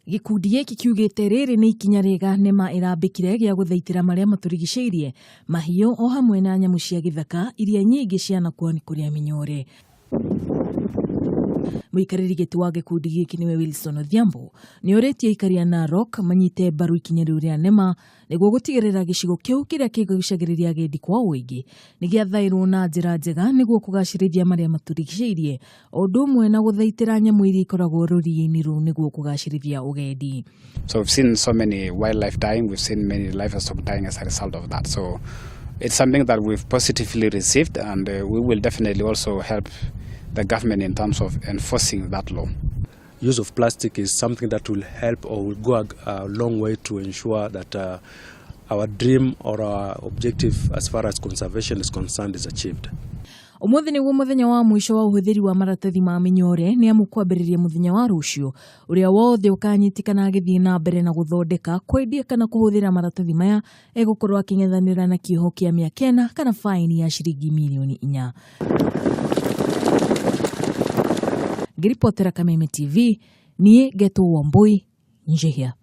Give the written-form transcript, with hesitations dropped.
Gikundi giki kiugite riri ni ikinya riega nema irambikire gya guthaitira maria maturigiceirie mahiu o hamwe na nyamu cia githaka iria nyingi cianakuo ni kuria minyore. Muikariri giti wa gikundi giki niwe Wilson Odhiambo ni oretie ikaria Narok manyite mbaru ikinya riu ria nema niguo gutigirira gicigo kiu kiria kigucagiriria agendi kwa uingi ni giathairwo na njira njega niguo kugacirithia maria maturigiceirie o undu umwe na guthaitira nyamu iria ikoragwo rũriĩ-inĩ rũu niguo kugacirithia ugendi. So we've seen so many wildlife dying, we've seen many livestock dying as a result of that. So it's something that we've positively received, and we will definitely also help the government in terms of enforcing that law. Use of plastic is something that will help or will go a long way to ensure that our dream or our objective as far as conservation is concerned is achieved. Umuthi niguo muthenya wa mwisho wa uhuthiri wa maratathi ma minyore ni amu kwambiriria muthenya wa rucio uria wothe ukanyitikana agithii na mbere na guthondeka kwendia kana kuhuthira maratathi maya egukorwo akingethanira na kiho kia miaka 4 kana faini ya shiringi milioni 4. Ngiripotera Kameme TV ni Geto Wambui Njehia.